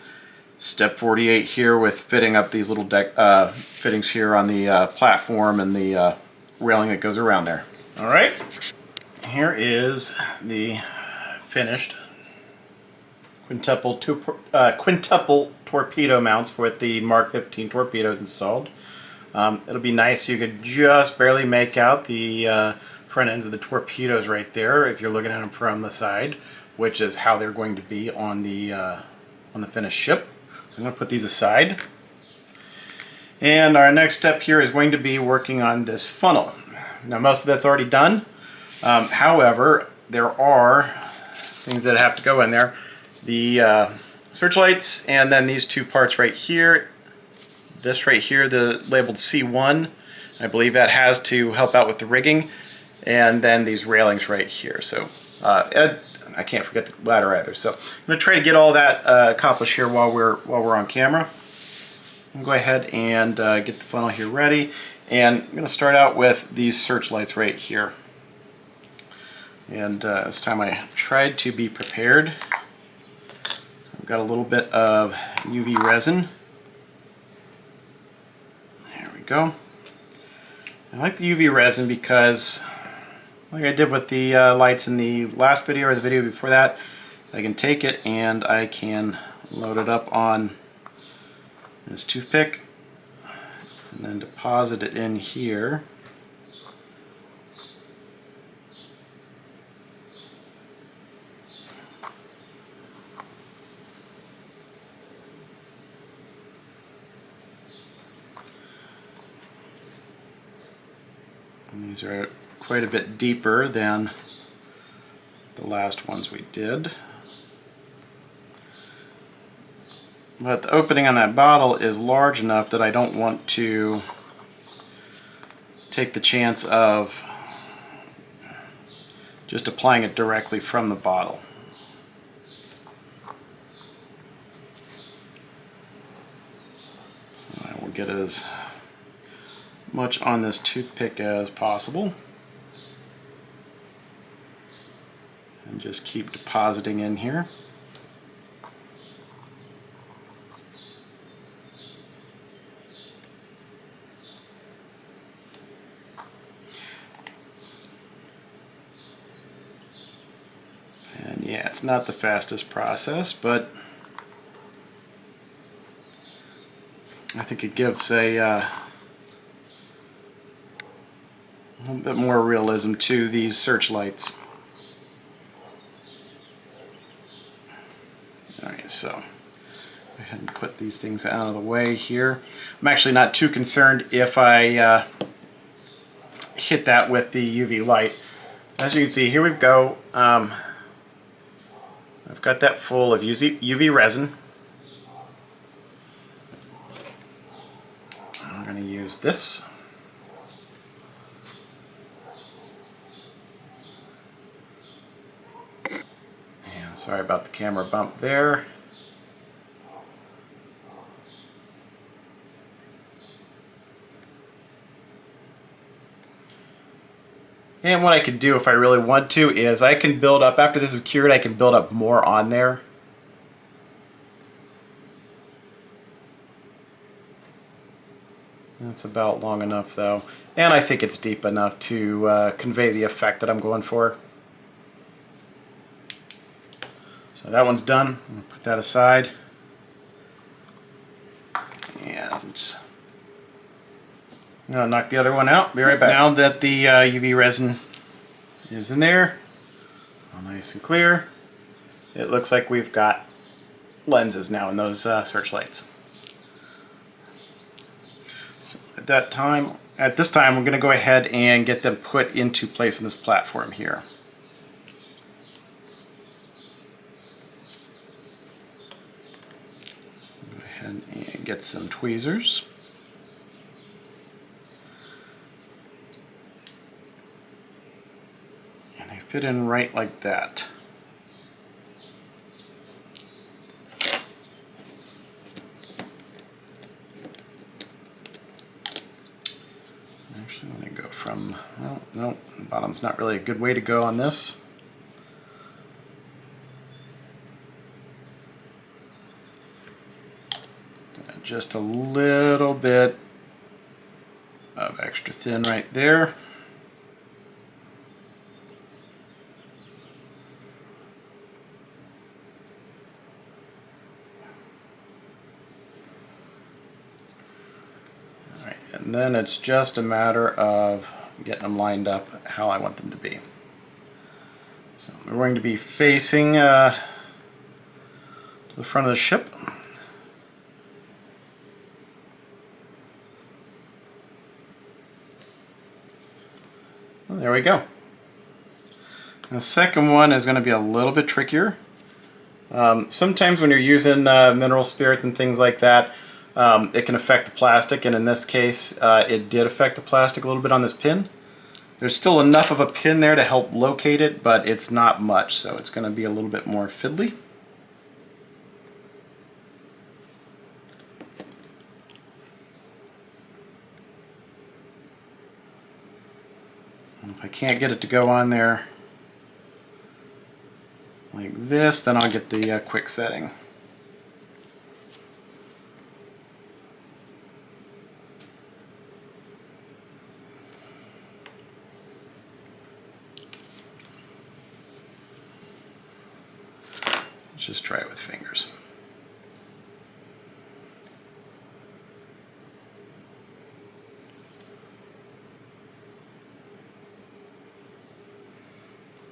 step 48 here with fitting up these little deck fittings here on the platform and the railing that goes around there. All right, here is the finished quintuple torpedo mounts with the Mark 15 torpedoes installed. It'll be nice. You could just barely make out the front ends of the torpedoes right there if you're looking at them from the side, which is how they're going to be on the finished ship. So I'm going to put these aside. And our next step here is going to be working on this funnel. Now most of that's already done. However, there are things that have to go in there. The searchlights, and then these 2 parts right here. This right here, the labeled C1, I believe that has to help out with the rigging, and then these railings right here. So I can't forget the ladder either. So I'm going to try to get all that accomplished here while we're on camera. I'm going to go ahead and get the funnel here ready, and I'm going to start out with these searchlights right here. And this time I tried to be prepared. I've got a little bit of UV resin. Go. I like the UV resin because, like I did with the lights in the last video or the video before that, I can take it and I can load it up on this toothpick and then deposit it in here. And these are quite a bit deeper than the last ones we did. But the opening on that bottle is large enough that I don't want to take the chance of just applying it directly from the bottle. So I will get as much on this toothpick as possible and just keep depositing in here. And yeah, it's not the fastest process, but I think it gives a little bit more realism to these searchlights. Alright, so go ahead and put these things out of the way here. I'm actually not too concerned if I hit that with the UV light. As you can see, here we go. I've got that full of UV resin. I'm going to use this. Sorry about the camera bump there. And what I could do if I really want to is I can build up, after this is cured, I can build up more on there. That's about long enough though. And I think it's deep enough to convey the effect that I'm going for. So that one's done. I'm going to put that aside. And I'm going to knock the other one out. Be right back. Now that the UV resin is in there, all nice and clear, it looks like we've got lenses now in those searchlights. So at this time, we're going to go ahead and get them put into place in this platform here. Go ahead and get some tweezers. And they fit in right like that. Actually, let me go from, well, no, the bottom's not really a good way to go on this. Just a little bit of extra thin right there. All right, and then it's just a matter of getting them lined up how I want them to be. So we're going to be facing to the front of the ship. Well, there we go. The second one is going to be a little bit trickier. Sometimes when you're using mineral spirits and things like that, it can affect the plastic, and in this case it did affect the plastic a little bit on this pin. There's still enough of a pin there to help locate it, but it's not much, so it's going to be a little bit more fiddly. And if I can't get it to go on there like this, then I'll get the quick setting. Let's just try it with fingers.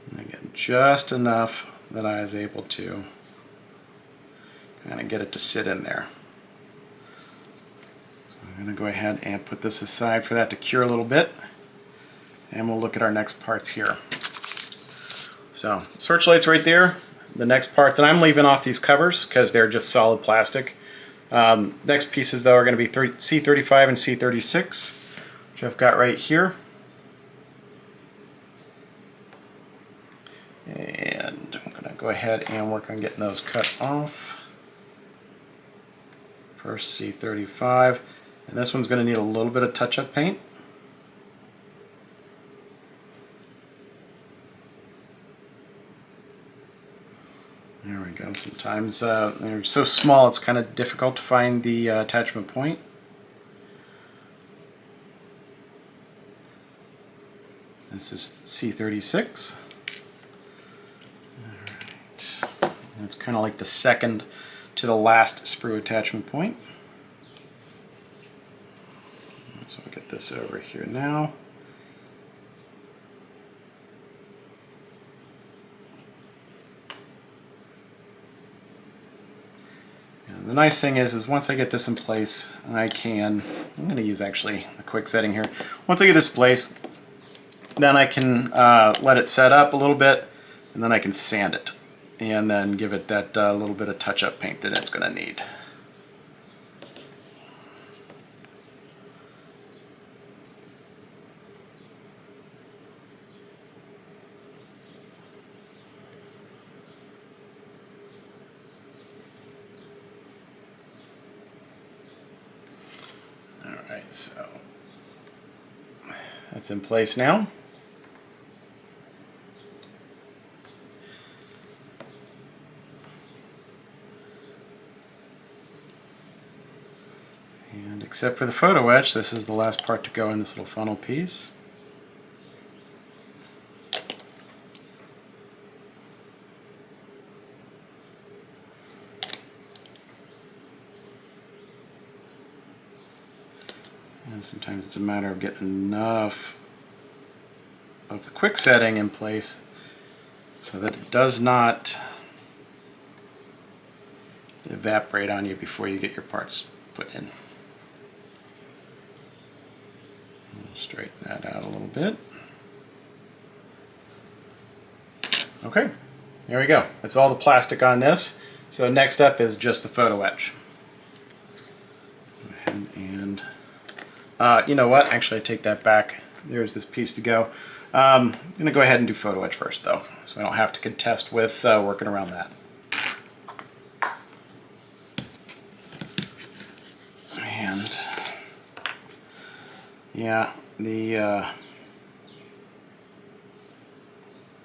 And again, just enough that I was able to kind of get it to sit in there. So I'm going to go ahead and put this aside for that to cure a little bit, and we'll look at our next parts here. So searchlights right there. The next parts, and I'm leaving off these covers because they're just solid plastic. Next pieces though are going to be C35 and C36, which I've got right here. And I'm going to go ahead and work on getting those cut off. First C35, and this one's going to need a little bit of touch-up paint. There we go. Sometimes they're so small it's kind of difficult to find the attachment point. This is C36. Alright. It's kind of like the second to the last sprue attachment point. So I'll get this over here now. The nice thing is once I get this in place, I'm going to use actually the quick setting here. Once I get this in place, then I can let it set up a little bit, and then I can sand it, and then give it that little bit of touch-up paint that it's going to need. Alright, so that's in place now. And except for the photo etch, this is the last part to go in this little funnel piece. And sometimes it's a matter of getting enough of the quick setting in place so that it does not evaporate on you before you get your parts put in. Straighten that out a little bit. Okay, there we go. That's all the plastic on this. So next up is just the photo etch. Go ahead and you know what? Actually, I take that back. There's this piece to go. I'm going to go ahead and do photo etch first, though, so I don't have to contest with working around that. And yeah,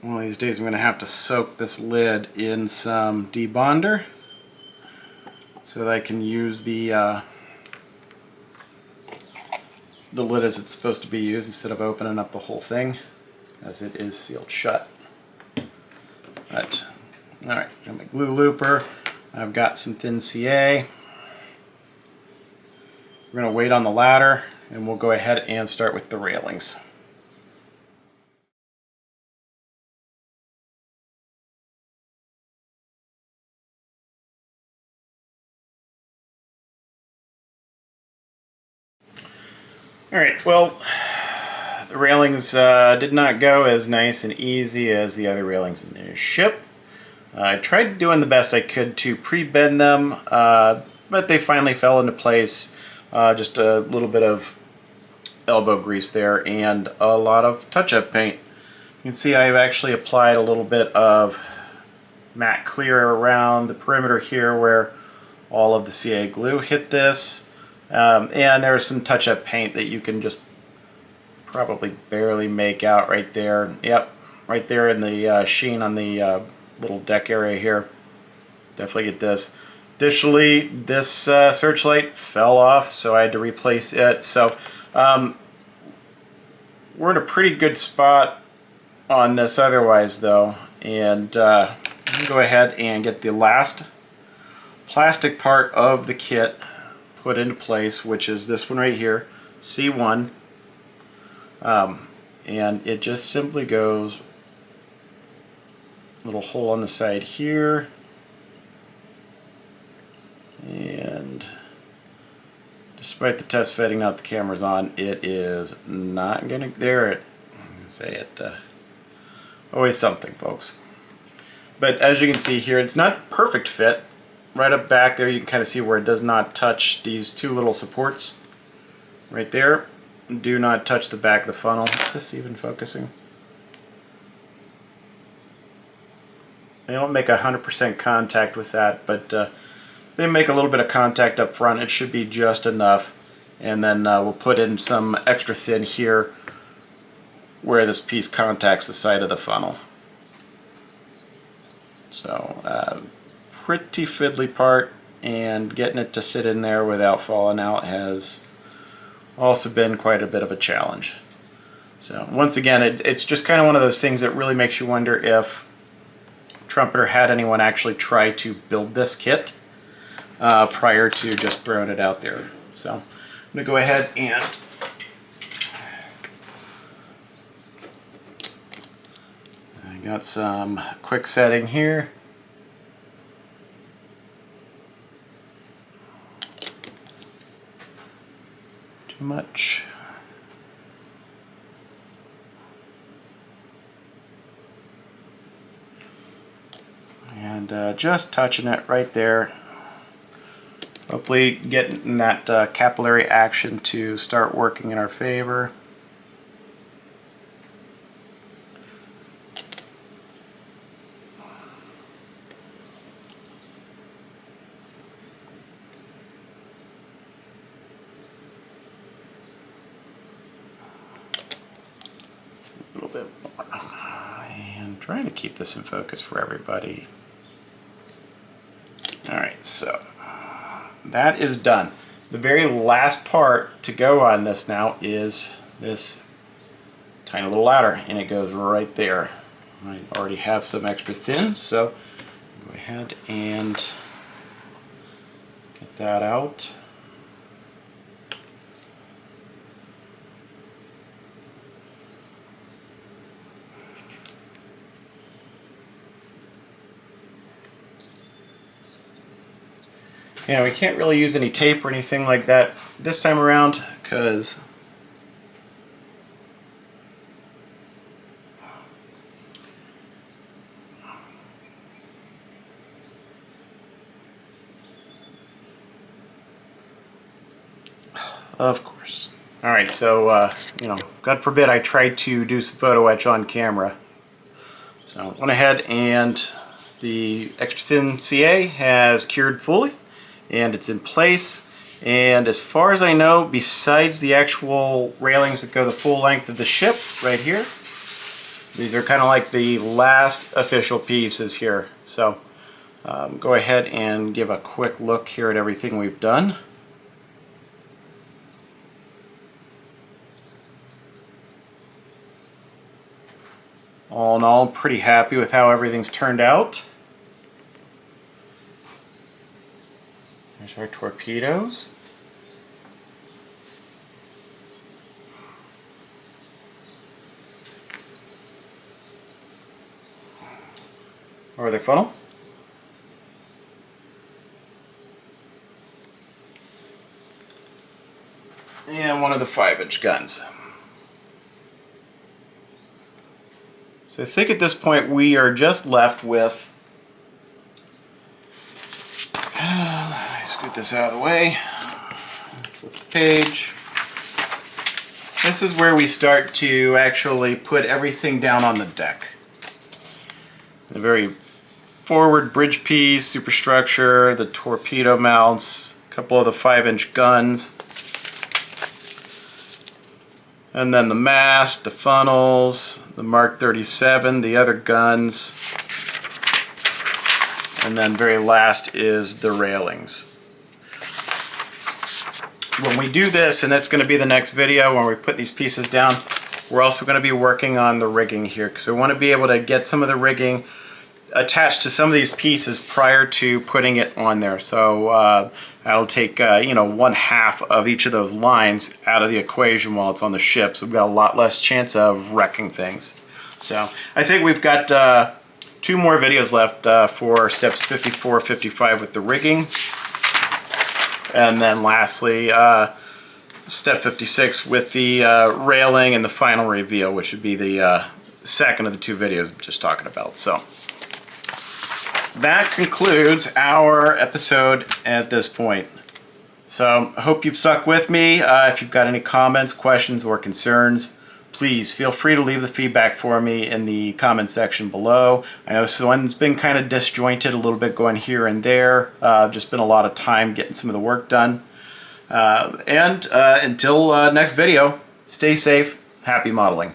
one of these days I'm going to have to soak this lid in some debonder so that I can use the lid as it's supposed to be used instead of opening up the whole thing, as it is sealed shut. But, alright, got my glue looper. I've got some thin CA. We're going to wait on the ladder, and we'll go ahead and start with the railings. Alright, well, the railings did not go as nice and easy as the other railings in the ship. I tried doing the best I could to pre-bend them, but they finally fell into place. Just a little bit of elbow grease there and a lot of touch-up paint. You can see I've actually applied a little bit of matte clear around the perimeter here where all of the CA glue hit this. And there's some touch-up paint that you can just probably barely make out right there. Yep, right there in the sheen on the little deck area here. Definitely get this. Additionally, this searchlight fell off, so I had to replace it. So we're in a pretty good spot on this otherwise, though. And I'm going to go ahead and get the last plastic part of the kit put into place, which is this one right here, C1, and it just simply goes little hole on the side here, and despite the test fitting out the cameras on, it is not gonna, there it, say it, always something, folks. But as you can see here, it's not perfect fit. Right up back there, you can kind of see where it does not touch these two little supports. Right there, do not touch the back of the funnel. Is this even focusing? They don't make 100% contact with that, but they make a little bit of contact up front. It should be just enough. And then we'll put in some extra thin here where this piece contacts the side of the funnel. So, pretty fiddly part, and getting it to sit in there without falling out has also been quite a bit of a challenge. So once again, it's just kind of one of those things that really makes you wonder if Trumpeter had anyone actually try to build this kit prior to just throwing it out there. So I'm going to go ahead and I got some quick setting here. Too much. And just touching it right there. Hopefully getting that capillary action to start working in our favor. A little bit more. And trying to keep this in focus for everybody. Alright, so that is done. The very last part to go on this now is this tiny little ladder, and it goes right there. I already have some extra thin, so go ahead and get that out. Yeah, we can't really use any tape or anything like that this time around because of course. Alright, so, you know, God forbid I tried to do some photo etch on camera. So I went ahead and the extra thin CA has cured fully and it's in place. And as far as I know, besides the actual railings that go the full length of the ship right here, these are kind of like the last official pieces here. So go ahead and give a quick look here at everything we've done. All in all, I'm pretty happy with how everything's turned out. There's our torpedoes. Or their funnel. And one of the 5-inch guns. So I think at this point we are just left with, let me scoot this out of the way, flip the page. This is where we start to actually put everything down on the deck. The very forward bridge piece, superstructure, the torpedo mounts, a couple of the 5-inch guns, and then the mast, the funnels, the Mark 37, the other guns, and then very last is the railings. When we do this, and that's going to be the next video when we put these pieces down, we're also going to be working on the rigging here because I want to be able to get some of the rigging attached to some of these pieces prior to putting it on there. So that'll take you know, 1/2 of each of those lines out of the equation while it's on the ship. So we've got a lot less chance of wrecking things. So I think we've got 2 more videos left for steps 54, 55 with the rigging. And then lastly, step 56 with the railing and the final reveal, which would be the second of the 2 videos I'm just talking about. So that concludes our episode at this point. So I hope you've stuck with me. If you've got any comments, questions, or concerns, please feel free to leave the feedback for me in the comment section below. I know this one's been kind of disjointed a little bit going here and there. Just been a lot of time getting some of the work done. Until next video, stay safe, happy modeling.